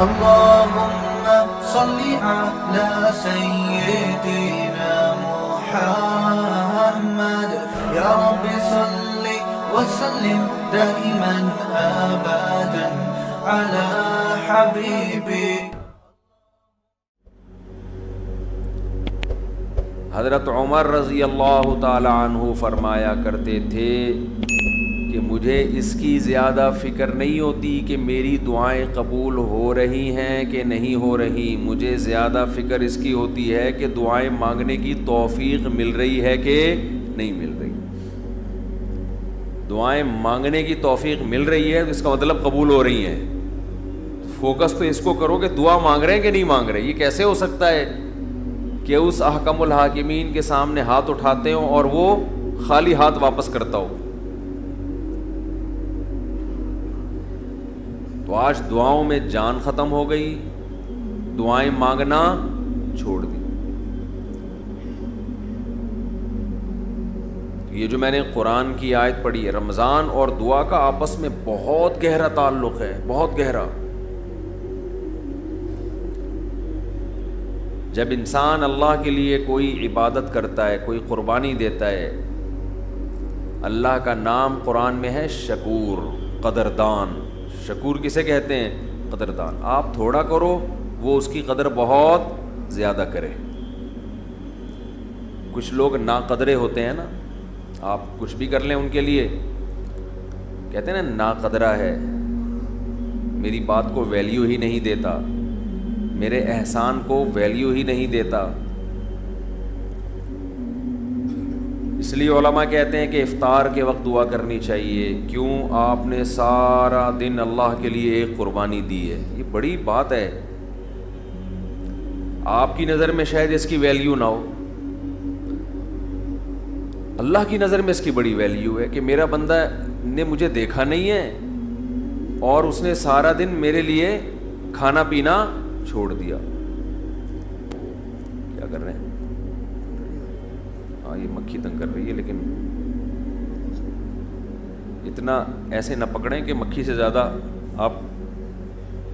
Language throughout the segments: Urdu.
اللهم صل على سيدنا محمد يا رب صل وسلم دائما أبدا على حبيبي. حضرت عمر رضی اللہ تعالی عنہ فرمایا کرتے تھے کہ مجھے اس کی زیادہ فکر نہیں ہوتی کہ میری دعائیں قبول ہو رہی ہیں کہ نہیں ہو رہی، مجھے زیادہ فکر اس کی ہوتی ہے کہ دعائیں مانگنے کی توفیق مل رہی ہے کہ نہیں مل رہی. دعائیں مانگنے کی توفیق مل رہی ہے تو اس کا مطلب قبول ہو رہی ہیں. فوکس تو اس کو کرو کہ دعا مانگ رہے ہیں کہ نہیں مانگ رہے. یہ کیسے ہو سکتا ہے کہ اس احکم الحاکمین کے سامنے ہاتھ اٹھاتے ہوں اور وہ خالی ہاتھ واپس کرتا ہو. تو آج دعاؤں میں جان ختم ہو گئی، دعائیں مانگنا چھوڑ دی. یہ جو میں نے قرآن کی آیت پڑھی ہے، رمضان اور دعا کا آپس میں بہت گہرا تعلق ہے، بہت گہرا. جب انسان اللہ کے لیے کوئی عبادت کرتا ہے، کوئی قربانی دیتا ہے، اللہ کا نام قرآن میں ہے شکور، قدردان. شکور کسے کہتے ہیں؟ قدردان. آپ تھوڑا کرو، وہ اس کی قدر بہت زیادہ کرے. کچھ لوگ ناقدرے ہوتے ہیں نا، آپ کچھ بھی کر لیں ان کے لیے کہتے ہیں نا ناقدرہ ہے، میری بات کو ویلیو ہی نہیں دیتا، میرے احسان کو ویلیو ہی نہیں دیتا. اس لیے علماء کہتے ہیں کہ افطار کے وقت دعا کرنی چاہیے. کیوں؟ آپ نے سارا دن اللہ کے لیے ایک قربانی دی ہے. یہ بڑی بات ہے. آپ کی نظر میں شاید اس کی ویلیو نہ ہو، اللہ کی نظر میں اس کی بڑی ویلیو ہے کہ میرا بندہ نے مجھے دیکھا نہیں ہے اور اس نے سارا دن میرے لیے کھانا پینا چھوڑ دیا. کیا کر رہے ہیں؟ ہاں یہ مکھی تنگ کر رہی ہے، لیکن اتنا ایسے نہ پکڑیں کہ مکھی سے زیادہ آپ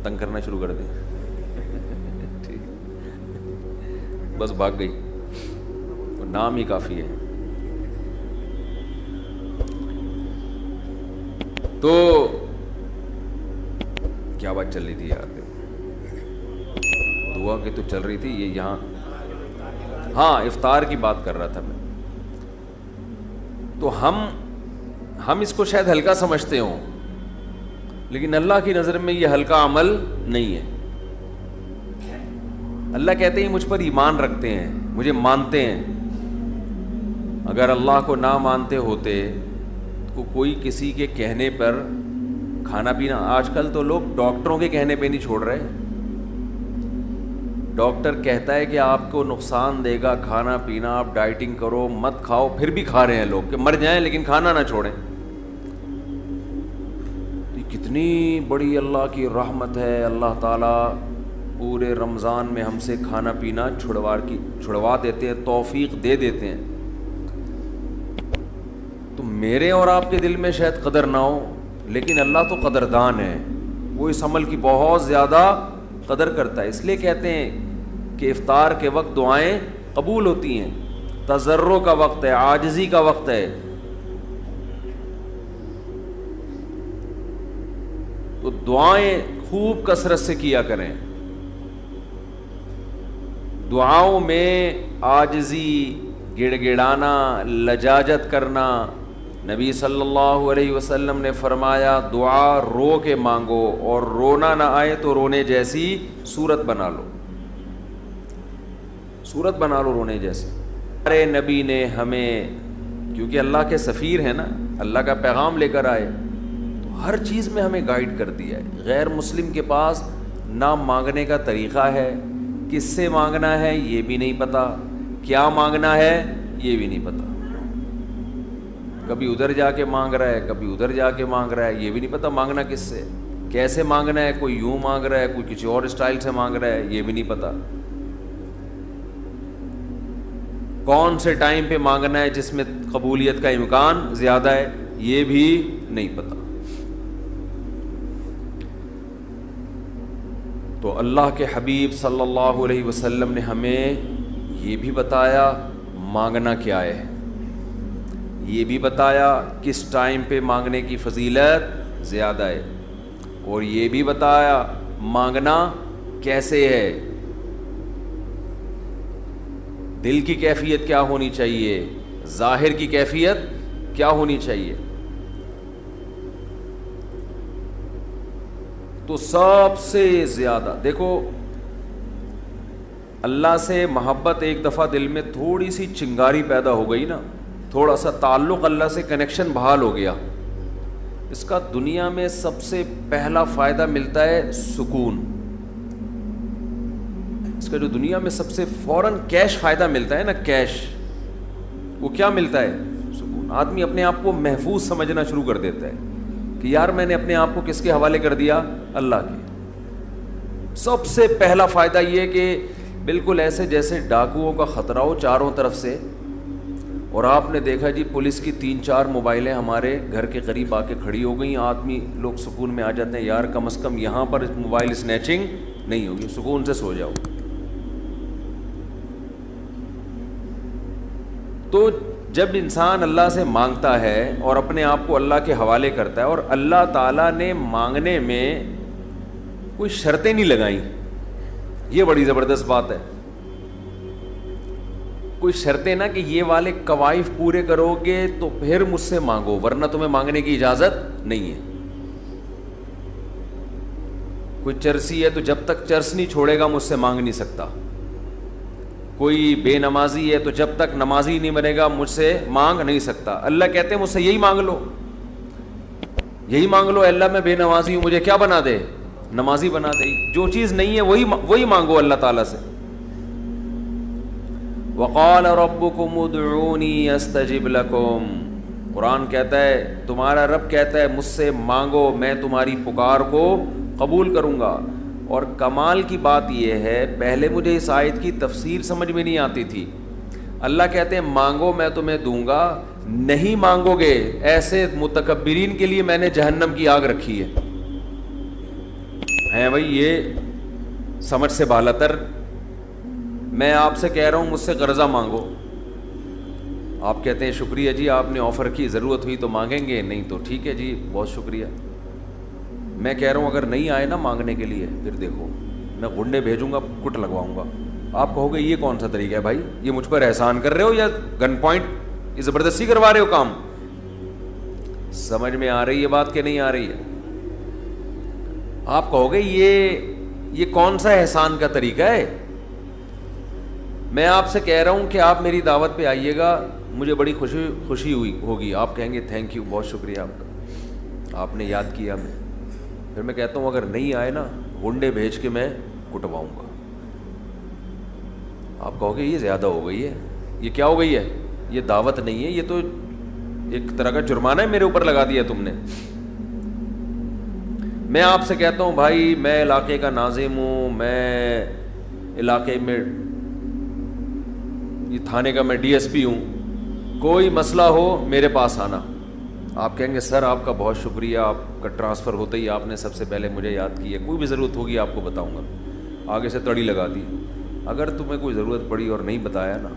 تنگ کرنا شروع کر دیں. ٹھیک، بس بھاگ گئی، نام ہی کافی ہے. تو کیا بات چل رہی تھی یار؟ دعا کی تو چل رہی تھی یہ یہاں. ہاں افطار کی بات کر رہا تھا میں. تو ہم اس کو شاید ہلکا سمجھتے ہوں، لیکن اللہ کی نظر میں یہ ہلکا عمل نہیں ہے. اللہ کہتے ہیں مجھ پر ایمان رکھتے ہیں، مجھے مانتے ہیں. اگر اللہ کو نہ مانتے ہوتے تو کوئی کسی کے کہنے پر کھانا پینا، آج کل تو لوگ ڈاکٹروں کے کہنے پہ نہیں چھوڑ رہے. ڈاکٹر کہتا ہے کہ آپ کو نقصان دے گا کھانا پینا، آپ ڈائٹنگ کرو، مت کھاؤ، پھر بھی کھا رہے ہیں لوگ کہ مر جائیں لیکن کھانا نہ چھوڑیں. یہ کتنی بڑی اللہ کی رحمت ہے. اللہ تعالیٰ پورے رمضان میں ہم سے کھانا پینا چھڑوا دیتے ہیں، توفیق دے دیتے ہیں. تو میرے اور آپ کے دل میں شاید قدر نہ ہو، لیکن اللہ تو قدردان ہے، وہ اس عمل کی بہت زیادہ قدر کرتا ہے. اس لیے کہتے ہیں کہ افطار کے وقت دعائیں قبول ہوتی ہیں. تضرع کا وقت ہے، عاجزی کا وقت ہے. تو دعائیں خوب کثرت سے کیا کریں. دعاؤں میں عاجزی، گڑ گڑانا، لجاجت کرنا. نبی صلی اللہ علیہ وسلم نے فرمایا دعا رو کے مانگو، اور رونا نہ آئے تو رونے جیسی صورت بنا لو، صورت بنا لو رونے جیسی. ہمارے نبی نے ہمیں، کیونکہ اللہ کے سفیر ہیں نا، اللہ کا پیغام لے کر آئے، تو ہر چیز میں ہمیں گائیڈ کر دیا ہے. غیر مسلم کے پاس نہ مانگنے کا طریقہ ہے، کس سے مانگنا ہے یہ بھی نہیں پتہ، کیا مانگنا ہے یہ بھی نہیں پتہ. کبھی ادھر جا کے مانگ رہا ہے، کبھی ادھر جا کے مانگ رہا ہے، یہ بھی نہیں پتہ مانگنا کس سے، کیسے مانگنا ہے. کوئی یوں مانگ رہا ہے، کوئی کسی اور اسٹائل سے مانگ رہا ہے، یہ بھی نہیں پتہ. کون سے ٹائم پہ مانگنا ہے جس میں قبولیت کا امکان زیادہ ہے، یہ بھی نہیں پتہ. تو اللہ کے حبیب صلی اللہ علیہ وسلم نے ہمیں یہ بھی بتایا مانگنا کیا ہے، یہ بھی بتایا کس ٹائم پہ مانگنے کی فضیلت زیادہ ہے، اور یہ بھی بتایا مانگنا کیسے ہے، دل کی کیفیت کیا ہونی چاہیے، ظاہر کی کیفیت کیا ہونی چاہیے۔ تو سب سے زیادہ دیکھو، اللہ سے محبت ایک دفعہ دل میں تھوڑی سی چنگاری پیدا ہو گئی نا، تھوڑا سا تعلق اللہ سے کنیکشن بحال ہو گیا، اس کا دنیا میں سب سے پہلا فائدہ ملتا ہے سکون۔ اس کا جو دنیا میں سب سے فوراً کیش فائدہ ملتا ہے نا، کیش، وہ کیا ملتا ہے؟ سکون۔ آدمی اپنے آپ کو محفوظ سمجھنا شروع کر دیتا ہے کہ یار میں نے اپنے آپ کو کس کے حوالے کر دیا؟ اللہ کے۔ سب سے پہلا فائدہ یہ کہ بالکل ایسے جیسے ڈاکوؤں کا خطرہ ہو چاروں طرف سے، اور آپ نے دیکھا جی پولیس کی 3-4 موبائلیں ہمارے گھر کے قریب آ کے کھڑی ہو گئیں، آدمی لوگ سکون میں آ جاتے ہیں، یار کم از کم یہاں پر موبائل اسنیچنگ نہیں ہوگی، سکون سے سو جاؤ۔ تو جب انسان اللہ سے مانگتا ہے اور اپنے آپ کو اللہ کے حوالے کرتا ہے، اور اللہ تعالیٰ نے مانگنے میں کوئی شرطیں نہیں لگائیں، یہ بڑی زبردست بات ہے، کوئی شرطیں نہ کہ یہ والے قوائف پورے کرو گے تو پھر مجھ سے مانگو، ورنہ تمہیں مانگنے کی اجازت نہیں ہے۔ کوئی چرسی ہے تو جب تک چرس نہیں چھوڑے گا مجھ سے مانگ نہیں سکتا، کوئی بے نمازی ہے تو جب تک نمازی نہیں بنے گا مجھ سے مانگ نہیں سکتا۔ اللہ کہتے ہیں مجھ سے یہی مانگ لو، یہی مانگ لو، اللہ میں بے نمازی ہوں، مجھے کیا بنا دے؟ نمازی بنا دے۔ جو چیز نہیں ہے وہی مانگو اللہ تعالیٰ سے۔ وقال ربکم ادعونی استجب لکم، قرآن کہتا ہے، تمہارا رب کہتا ہے مجھ سے مانگو میں تمہاری پکار کو قبول کروں گا۔ اور کمال کی بات یہ ہے، پہلے مجھے اس آیت کی تفسیر سمجھ میں نہیں آتی تھی۔ اللہ کہتے ہیں مانگو میں تمہیں دوں گا، نہیں مانگو گے ایسے متکبرین کے لیے میں نے جہنم کی آگ رکھی ہے بھائی، یہ سمجھ سے بالا تر۔ میں آپ سے کہہ رہا ہوں مجھ سے قرضہ مانگو، آپ کہتے ہیں شکریہ جی آپ نے آفر کی، ضرورت ہوئی تو مانگیں گے، نہیں تو ٹھیک ہے جی بہت شکریہ۔ میں کہہ رہا ہوں اگر نہیں آئے نا مانگنے کے لیے، پھر دیکھو میں غنڈے بھیجوں گا، کٹ لگواؤں گا۔ آپ کہو گے یہ کون سا طریقہ ہے بھائی، یہ مجھ پر احسان کر رہے ہو یا گن پوائنٹ یہ زبردستی کروا رہے ہو کام؟ سمجھ میں آ رہی ہے بات کہ نہیں آ رہی ہے؟ آپ کہو گے یہ کون سا احسان کا طریقہ ہے؟ میں آپ سے کہہ رہا ہوں کہ آپ میری دعوت پہ آئیے گا، مجھے بڑی خوشی ہوگی، آپ کہیں گے تھینک یو، بہت شکریہ آپ کا، آپ نے یاد کیا ہمیں۔ پھر میں کہتا ہوں اگر نہیں آئے نا غنڈے بھیج کے میں کٹواؤں گا۔ آپ کہو گے یہ زیادہ ہو گئی ہے، یہ کیا ہو گئی ہے؟ یہ دعوت نہیں ہے، یہ تو ایک طرح کا جرمانہ ہے میرے اوپر لگا دیا تم نے۔ میں آپ سے کہتا ہوں بھائی میں علاقے کا ناظم ہوں، میں علاقے میں یہ تھانے کا میں ڈی ایس پی ہوں، کوئی مسئلہ ہو میرے پاس آنا۔ آپ کہیں گے سر آپ کا بہت شکریہ، آپ کا ٹرانسفر ہوتے ہی آپ نے سب سے پہلے مجھے یاد کیا، کوئی بھی ضرورت ہوگی آپ کو بتاؤں گا، آگے سے تڑی لگا دی۔ اگر تمہیں کوئی ضرورت پڑی اور نہیں بتایا نا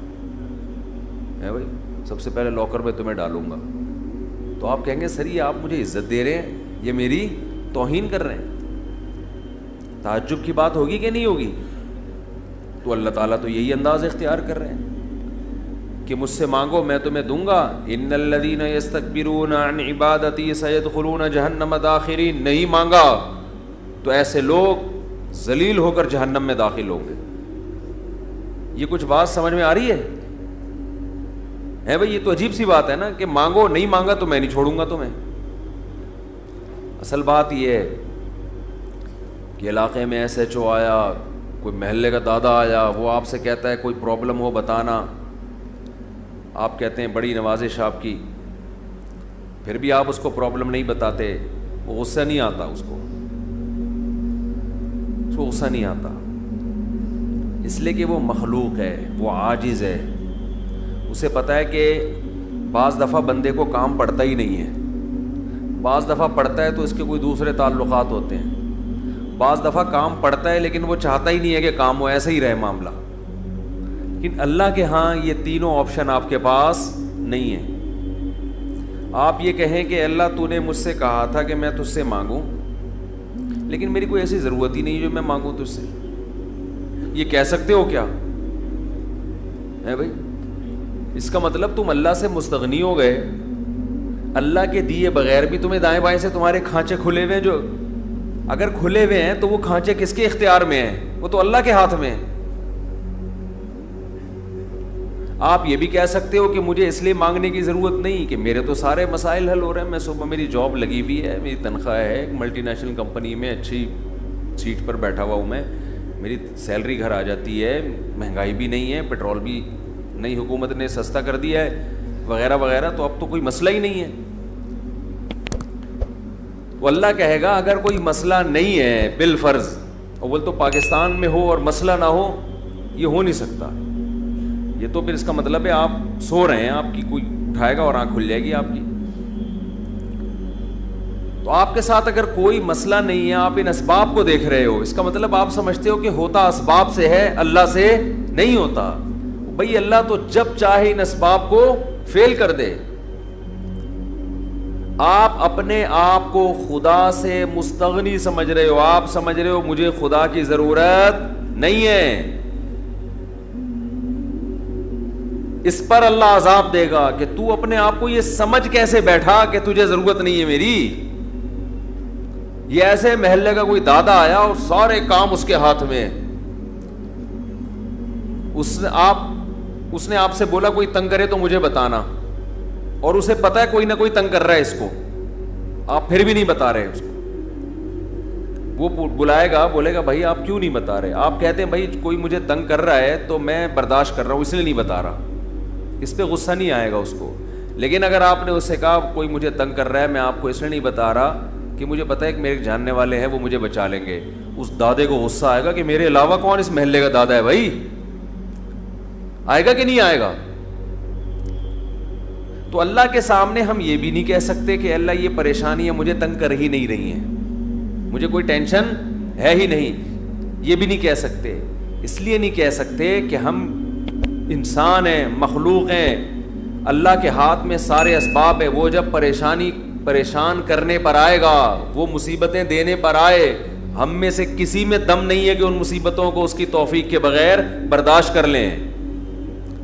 ہے بھائی، سب سے پہلے لاکر میں تمہیں ڈالوں گا، تو آپ کہیں گے سر یہ آپ مجھے عزت دے رہے ہیں، یہ میری توہین کر رہے ہیں۔ تعجب کی بات ہوگی کہ نہیں ہوگی؟ تو اللہ تعالیٰ تو یہی انداز اختیار کر رہے ہیں کہ مجھ سے مانگو میں تمہیں دوں گا۔ ان الذین یستکبرون عن عبادتی سیدخلون جہنم داخرین، نہیں مانگا تو ایسے لوگ ذلیل ہو کر جہنم میں داخل ہوں گے۔ یہ کچھ بات سمجھ میں آ رہی ہے بھائی؟ یہ تو عجیب سی بات ہے نا کہ مانگو، نہیں مانگا تو میں نہیں چھوڑوں گا تمہیں۔ اصل بات یہ ہے کہ علاقے میں ایس ایچ او آیا، کوئی محلے کا دادا آیا، وہ آپ سے کہتا ہے کوئی پرابلم ہو بتانا، آپ کہتے ہیں بڑی نوازش آپ کی، پھر بھی آپ اس کو پرابلم نہیں بتاتے، وہ غصہ نہیں آتا، اس کو غصہ نہیں آتا، اس لیے کہ وہ مخلوق ہے، وہ عاجز ہے، اسے پتہ ہے کہ بعض دفعہ بندے کو کام پڑتا ہی نہیں ہے، بعض دفعہ پڑتا ہے تو اس کے کوئی دوسرے تعلقات ہوتے ہیں، بعض دفعہ کام پڑتا ہے لیکن وہ چاہتا ہی نہیں ہے کہ کام ہو، ایسا ہی رہے معاملہ. لیکن اللہ کے ہاں یہ تینوں آپشن آپ کے پاس نہیں ہے. آپ یہ کہیں کہ اللہ تو نے مجھ سے کہا تھا کہ میں تجھ سے مانگوں، لیکن میری کوئی ایسی ضرورت ہی نہیں جو میں مانگوں تجھ سے. یہ کہہ سکتے ہو کیا ہے بھائی؟ اس کا مطلب تم اللہ سے مستغنی ہو گئے. اللہ کے دیے بغیر بھی تمہیں دائیں بائیں سے تمہارے کھانچے کھلے ہوئے ہیں. جو اگر کھلے ہوئے ہیں تو وہ کھانچے کس کے اختیار میں ہیں؟ وہ تو اللہ کے ہاتھ میں ہیں. آپ یہ بھی کہہ سکتے ہو کہ مجھے اس لیے مانگنے کی ضرورت نہیں کہ میرے تو سارے مسائل حل ہو رہے ہیں. میں صبح میری جاب لگی ہوئی ہے، میری تنخواہ ہے، ایک ملٹی نیشنل کمپنی میں اچھی سیٹ پر بیٹھا ہوا ہوں میں، میری سیلری گھر آ جاتی ہے، مہنگائی بھی نہیں ہے، پیٹرول بھی نئی حکومت نے سستا کر دیا ہے وغیرہ وغیرہ، تو اب تو کوئی مسئلہ ہی نہیں ہے. وہ اللہ کہے گا اگر کوئی مسئلہ نہیں ہے بالفرض، اول تو پاکستان میں ہو اور مسئلہ نہ ہو، یہ ہو نہیں سکتا. یہ تو پھر اس کا مطلب ہے آپ سو رہے ہیں، آپ کی کوئی اٹھائے گا اور آنکھ کھل جائے گی آپ کی. تو آپ کے ساتھ اگر کوئی مسئلہ نہیں ہے، آپ ان اسباب کو دیکھ رہے ہو، اس کا مطلب آپ سمجھتے ہو کہ ہوتا اسباب سے ہے، اللہ سے نہیں ہوتا. بھئی اللہ تو جب چاہے ان اسباب کو فیل کر دے. آپ اپنے آپ کو خدا سے مستغنی سمجھ رہے ہو، آپ سمجھ رہے ہو مجھے خدا کی ضرورت نہیں ہے. اس پر اللہ عذاب دے گا کہ تو اپنے آپ کو یہ سمجھ کیسے بیٹھا کہ تجھے ضرورت نہیں ہے میری. یہ ایسے محلے کا کوئی دادا آیا اور سارے کام اس کے ہاتھ میں، اس نے آپ سے بولا کوئی تنگ کرے تو مجھے بتانا، اور اسے پتا ہے کوئی نہ کوئی تنگ کر رہا ہے اس کو، آپ پھر بھی نہیں بتا رہے اس کو. وہ بلائے گا، بولے گا بھائی آپ کیوں نہیں بتا رہے؟ آپ کہتے ہیں بھائی کوئی مجھے تنگ کر رہا ہے تو میں برداشت کر رہا ہوں اس لیے نہیں بتا رہا. اس پہ غصہ نہیں آئے گا اس کو. لیکن اگر آپ نے اس سے کہا کوئی مجھے تنگ کر رہا ہے، میں آپ کو اس لیے نہیں بتا رہا کہ مجھے پتا ہے کہ میرے جاننے والے ہیں وہ مجھے بچا لیں گے، اس دادے کو غصہ آئے گا کہ میرے علاوہ کون اس محلے کا دادا ہے بھائی؟ آئے گا کہ نہیں آئے گا؟ تو اللہ کے سامنے ہم یہ بھی نہیں کہہ سکتے کہ اللہ یہ پریشانی ہے مجھے تنگ کر ہی نہیں رہی ہیں، مجھے کوئی ٹینشن ہے ہی نہیں. یہ بھی نہیں کہہ سکتے. اس لیے نہیں کہہ سکتے کہ ہم انسان ہیں، مخلوق ہیں، اللہ کے ہاتھ میں سارے اسباب ہیں. وہ جب پریشان کرنے پر آئے گا، وہ مصیبتیں دینے پر آئے، ہم میں سے کسی میں دم نہیں ہے کہ ان مصیبتوں کو اس کی توفیق کے بغیر برداشت کر لیں.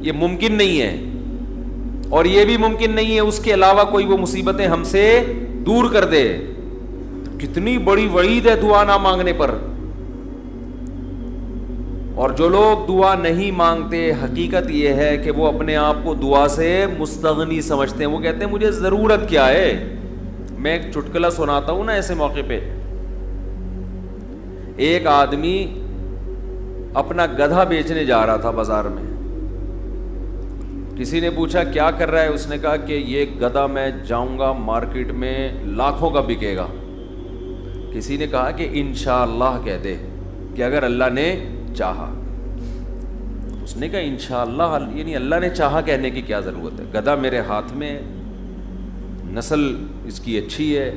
یہ ممکن نہیں ہے. اور یہ بھی ممکن نہیں ہے اس کے علاوہ کوئی وہ مصیبتیں ہم سے دور کر دے. کتنی بڑی وعید ہے دعا نہ مانگنے پر. اور جو لوگ دعا نہیں مانگتے، حقیقت یہ ہے کہ وہ اپنے آپ کو دعا سے مستغنی سمجھتے ہیں. وہ کہتے ہیں مجھے ضرورت کیا ہے. میں ایک چٹکلا سناتا ہوں نا ایسے موقع پہ. ایک آدمی اپنا گدھا بیچنے جا رہا تھا بازار میں. کسی نے پوچھا کیا کر رہا ہے؟ اس نے کہا کہ یہ گدھا میں جاؤں گا مارکیٹ میں لاکھوں کا بکے گا. کسی نے کہا کہ انشاءاللہ کہہ دے کہ اگر اللہ نے چاہا. اس نے کہا انشاءاللہ، یعنی اللہ نے چاہا کہنے کی کیا ضرورت ہے؟ گدھا میرے ہاتھ میں، نسل اس کی اچھی ہے،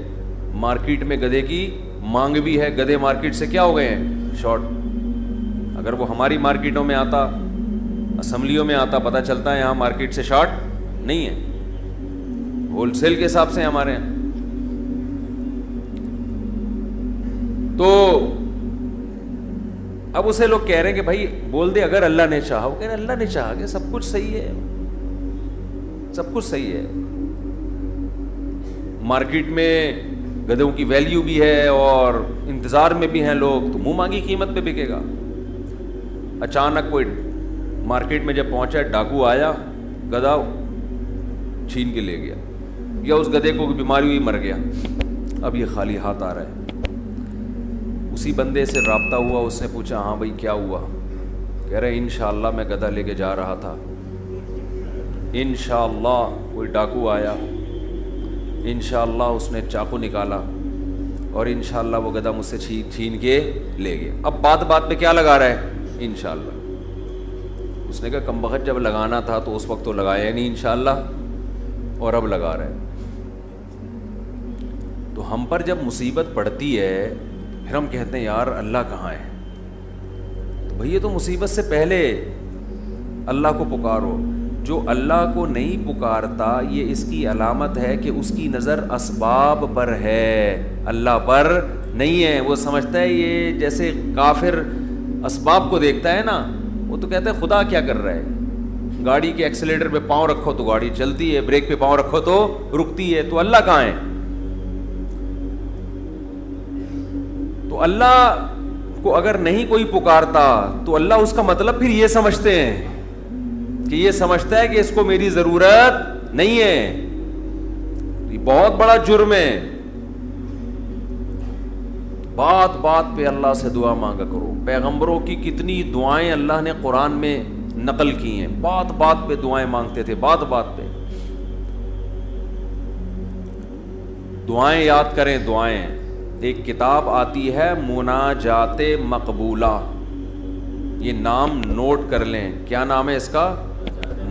مارکیٹ میں گدھے کی مانگ بھی ہے. گدھے مارکیٹ سے کیا ہو گئے ہیں؟ شارٹ. اگر وہ ہماری مارکیٹوں میں آتا، اسمبلیوں میں آتا، پتہ چلتا ہے یہاں مارکیٹ سے شارٹ نہیں ہے، ہول سیل کے حساب سے ہمارے یہاں. تو اب اسے لوگ کہہ رہے ہیں کہ بھائی بول دے اگر اللہ نے چاہا. وہ کہہ رہے ہیں اللہ نے چاہا کہ سب کچھ صحیح ہے، سب کچھ صحیح ہے. مارکیٹ میں گدھوں کی ویلیو بھی ہے اور انتظار میں بھی ہیں لوگ، تو منہ مانگی قیمت پہ بکے گا. اچانک کوئی مارکیٹ میں جب پہنچا، ڈاکو آیا، گدھا چھین کے لے گیا، یا اس گدھے کو بیماری ہوئی مر گیا. اب یہ خالی ہاتھ آ رہا ہے. اسی بندے سے رابطہ ہوا، اس نے پوچھا ہاں بھائی کیا ہوا؟ کہہ رہے انشاءاللہ میں گدھا لے کے جا رہا تھا، انشاءاللہ کوئی ڈاکو آیا، انشاءاللہ اس نے چاقو نکالا اور انشاءاللہ وہ گدھا مجھ سے چھین کے لے گیا. اب بات پہ کیا لگا رہا ہے؟ انشاءاللہ. اس نے کہا کمبخت جب لگانا تھا تو اس وقت تو لگایا نہیں انشاءاللہ، اور اب لگا رہے. تو ہم پر جب مصیبت پڑتی ہے پھر ہم کہتے ہیں یار اللہ کہاں ہے؟ تو بھئی یہ تو مصیبت سے پہلے اللہ کو پکارو. جو اللہ کو نہیں پکارتا یہ اس کی علامت ہے کہ اس کی نظر اسباب پر ہے, اللہ پر نہیں ہے. وہ سمجھتا ہے یہ جیسے کافر اسباب کو دیکھتا ہے نا, وہ تو کہتا ہے خدا کیا کر رہا ہے, گاڑی کے ایکسیلیٹر پہ پاؤں رکھو تو گاڑی چلتی ہے, بریک پہ پاؤں رکھو تو رکتی ہے, تو اللہ کہاں ہے؟ تو اللہ کو اگر نہیں کوئی پکارتا تو اللہ اس کا مطلب پھر یہ سمجھتے ہیں کہ یہ سمجھتا ہے کہ اس کو میری ضرورت نہیں ہے. یہ بہت بڑا جرم ہے. بات بات پہ اللہ سے دعا مانگا کرو. پیغمبروں کی کتنی دعائیں اللہ نے قرآن میں نقل کی ہیں, بات بات پہ دعائیں مانگتے تھے, بات بات پہ دعائیں یاد کریں. دعائیں, ایک کتاب آتی ہے مناجات مقبولہ, یہ نام نوٹ کر لیں. کیا نام ہے اس کا؟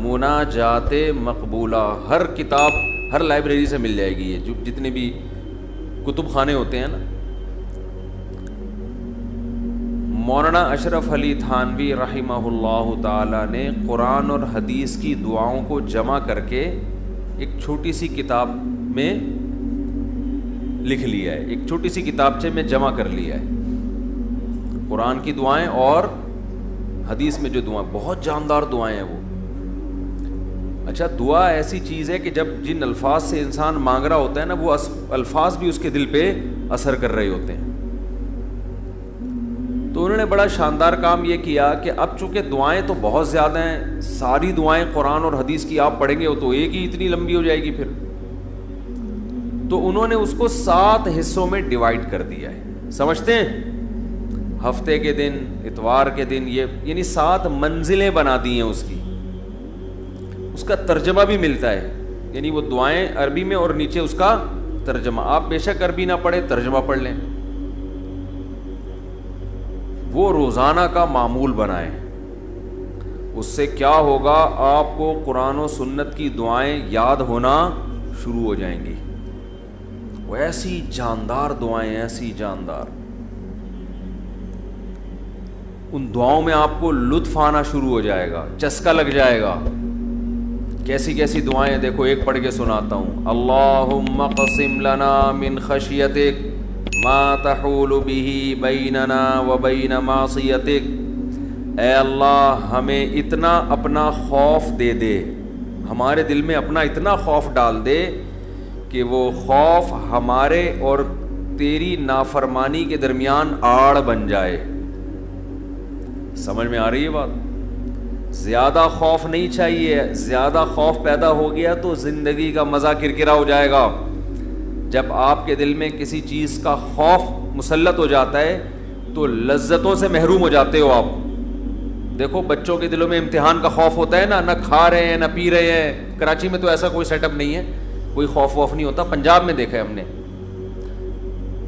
مناجات مقبولہ. ہر کتاب, ہر لائبریری سے مل جائے گی یہ, جو جتنے بھی کتب خانے ہوتے ہیں نا. مولانا اشرف علی تھانوی رحمہ اللہ تعالی نے قرآن اور حدیث کی دعاؤں کو جمع کر کے ایک چھوٹی سی کتاب میں لکھ لیا ہے, ایک چھوٹی سی کتابچے میں جمع کر لیا ہے. قرآن کی دعائیں اور حدیث میں جو دعائیں, بہت جاندار دعائیں ہیں وہ. اچھا, دعا ایسی چیز ہے کہ جب جن الفاظ سے انسان مانگ رہا ہوتا ہے نا, وہ الفاظ بھی اس کے دل پہ اثر کر رہے ہوتے ہیں. تو انہوں نے بڑا شاندار کام یہ کیا کہ اب چونکہ دعائیں تو بہت زیادہ ہیں, ساری دعائیں قرآن اور حدیث کی آپ پڑھیں گے تو ایک ہی اتنی لمبی ہو جائے گی پھر. تو انہوں نے اس کو 7 حصوں میں ڈیوائیڈ کر دیا ہے. سمجھتے ہیں؟ ہفتے کے دن, اتوار کے دن, یہ یعنی 7 منزلیں بنا دی ہیں اس کی. اس کا ترجمہ بھی ملتا ہے, یعنی وہ دعائیں عربی میں اور نیچے اس کا ترجمہ. آپ بے شک عربی نہ پڑھیں, ترجمہ پڑھ لیں. وہ روزانہ کا معمول بنائیں. اس سے کیا ہوگا, آپ کو قرآن و سنت کی دعائیں یاد ہونا شروع ہو جائیں گی. وہ ایسی جاندار دعائیں, ایسی جاندار, ان دعاؤں میں آپ کو لطف آنا شروع ہو جائے گا, چسکا لگ جائے گا. کیسی کیسی دعائیں دیکھو, ایک پڑھ کے سناتا ہوں. اللہم قسم لنا من خشیتک ما تحول به بیننا وبین معصیتک. اے اللہ ہمیں اتنا اپنا خوف دے دے, ہمارے دل میں اپنا اتنا خوف ڈال دے کہ وہ خوف ہمارے اور تیری نافرمانی کے درمیان آڑ بن جائے. سمجھ میں آ رہی ہے بات؟ زیادہ خوف نہیں چاہیے. زیادہ خوف پیدا ہو گیا تو زندگی کا مزہ کرکرا ہو جائے گا. جب آپ کے دل میں کسی چیز کا خوف مسلط ہو جاتا ہے تو لذتوں سے محروم ہو جاتے ہو آپ. دیکھو بچوں کے دلوں میں امتحان کا خوف ہوتا ہے نا, نہ کھا رہے ہیں نہ پی رہے ہیں. کراچی میں تو ایسا کوئی سیٹ اپ نہیں ہے, کوئی خوف ووف نہیں ہوتا. پنجاب میں دیکھا ہے ہم نے,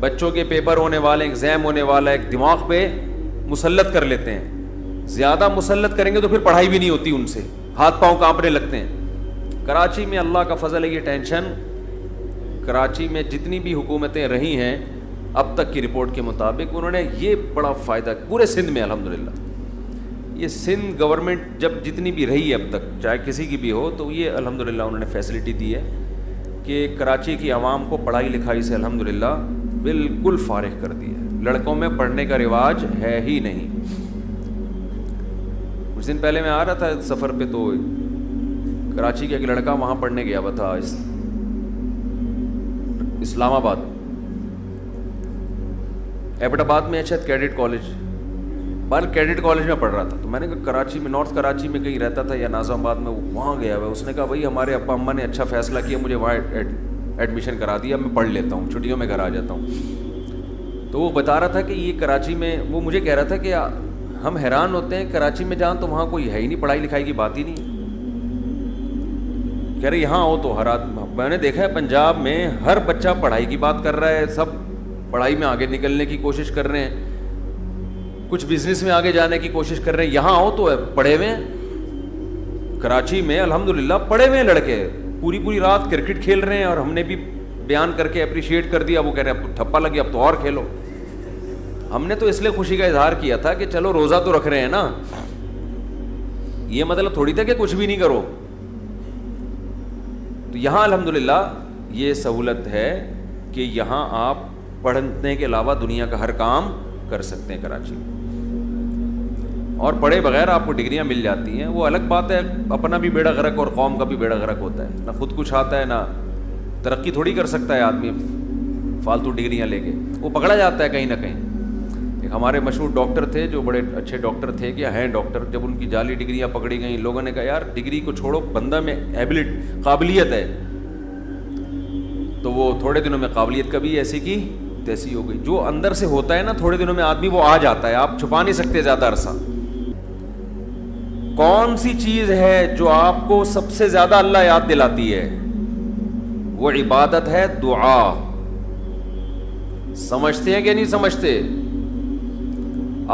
بچوں کے پیپر ہونے والے, ایگزام ہونے والا, ایک دماغ پہ مسلط کر لیتے ہیں. زیادہ مسلط کریں گے تو پھر پڑھائی بھی نہیں ہوتی ان سے, ہاتھ پاؤں کانپنے لگتے ہیں. کراچی میں اللہ کا فضل ہے, یہ ٹینشن, کراچی میں جتنی بھی حکومتیں رہی ہیں اب تک کی رپورٹ کے مطابق, انہوں نے یہ بڑا فائدہ پورے سندھ میں الحمدللہ. یہ سندھ گورنمنٹ جب جتنی بھی رہی ہے اب تک, چاہے کسی کی بھی ہو, تو یہ الحمدللہ انہوں نے فیسلٹی دی ہے کہ کراچی کی عوام کو پڑھائی لکھائی سے الحمدللہ بالکل فارغ کر دی ہے. لڑکوں میں پڑھنے کا رواج ہے ہی نہیں. کچھ دن پہلے میں آ رہا تھا سفر پہ, تو کراچی کا ایک لڑکا وہاں پڑھنے گیا ہوا تھا, اسلام آباد, ایبٹ آباد میں شاید کیڈٹ کالج, پر کیڈٹ کالج میں پڑھ رہا تھا. تو میں نے کہا کراچی میں, نارتھ کراچی میں کہیں رہتا تھا یا ناظم آباد میں, وہاں گیا ہوا. اس نے کہا بھائی ہمارے ابا اماں نے اچھا فیصلہ کیا, مجھے وہاں ایڈمیشن کرا دیا, میں پڑھ لیتا ہوں, چھٹیوں میں گھر آ جاتا ہوں. تو وہ بتا رہا تھا کہ یہ کراچی میں, وہ مجھے کہہ رہا تھا کہ ہم حیران ہوتے ہیں کراچی میں جان تو وہاں کوئی ہے ہی نہیں, پڑھائی لکھائی کی بات ہی نہیں. کہہ رہے یہاں ہو تو ہر آدمی, میں نے دیکھا ہے پنجاب میں ہر بچہ پڑھائی کی بات کر رہا ہے, سب پڑھائی میں آگے نکلنے کی کوشش کر رہے ہیں, کچھ بزنس میں آگے جانے کی کوشش کر رہے ہیں. یہاں ہو تو پڑھے ہوئے ہیں. کراچی میں الحمدللہ پڑھے ہوئے ہیں لڑکے, پوری پوری رات کرکٹ کھیل رہے ہیں, اور ہم نے بھی بیان کر کے اپریشیٹ کر دیا. وہ کہہ رہے ہیں اب ٹھپا لگے, اب تو اور کھیلو. ہم نے تو اس لیے خوشی کا اظہار کیا تھا کہ چلو روزہ تو رکھ رہے ہیں نا, یہ مطلب تھوڑی تھا کہ کچھ بھی نہیں کرو. تو یہاں الحمدللہ یہ سہولت ہے کہ یہاں آپ پڑھنے کے علاوہ دنیا کا ہر کام کر سکتے ہیں کراچی میں, اور پڑھے بغیر آپ کو ڈگریاں مل جاتی ہیں. وہ الگ بات ہے, اپنا بھی بیڑا غرق اور قوم کا بھی بیڑا غرق ہوتا ہے. نہ خود کچھ آتا ہے, نہ ترقی تھوڑی کر سکتا ہے آدمی فالتو ڈگریاں لے کے, وہ پکڑا جاتا ہے کہیں نہ کہیں. ایک ہمارے مشہور ڈاکٹر تھے جو بڑے اچھے ڈاکٹر تھے, کیا ہیں ڈاکٹر, جب ان کی جعلی ڈگریاں پکڑی گئیں, لوگوں نے کہا یار ڈگری کو چھوڑو, بندہ میں قابلیت ہے. تو وہ تھوڑے دنوں میں قابلیت کبھی ایسی کی تیسی ہو گئی. جو اندر سے ہوتا ہے نا تھوڑے دنوں میں آدمی وہ آ جاتا ہے, آپ چھپا نہیں سکتے زیادہ عرصہ. کون سی چیز ہے جو آپ کو سب سے زیادہ اللہ یاد دلاتی ہے؟ وہ عبادت ہے, دعا. سمجھتے ہیں کہ نہیں سمجھتے؟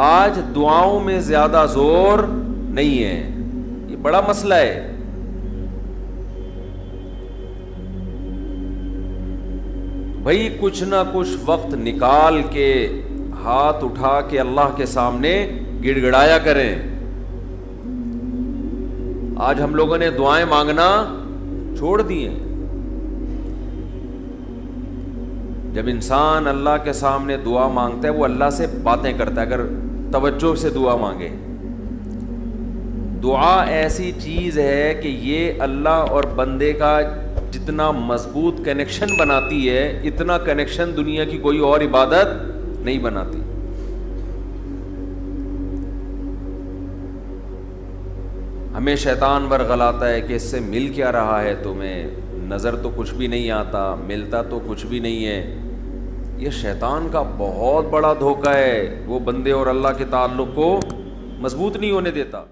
آج دعاؤں میں زیادہ زور نہیں ہے, یہ بڑا مسئلہ ہے. بھائی کچھ نہ کچھ وقت نکال کے ہاتھ اٹھا کے اللہ کے سامنے گڑ گڑایا کریں. آج ہم لوگوں نے دعائیں مانگنا چھوڑ دی ہیں. جب انسان اللہ کے سامنے دعا مانگتا ہے وہ اللہ سے باتیں کرتا ہے, اگر توجہ سے دعا مانگے. دعا ایسی چیز ہے کہ یہ اللہ اور بندے کا جتنا مضبوط کنیکشن بناتی ہے, اتنا کنیکشن دنیا کی کوئی اور عبادت نہیں بناتی. ہمیں شیطان ورغلاتا ہے کہ اس سے مل کیا رہا ہے تمہیں, نظر تو کچھ بھی نہیں آتا, ملتا تو کچھ بھی نہیں ہے. یہ شیطان کا بہت بڑا دھوکہ ہے, وہ بندے اور اللہ کے تعلق کو مضبوط نہیں ہونے دیتا.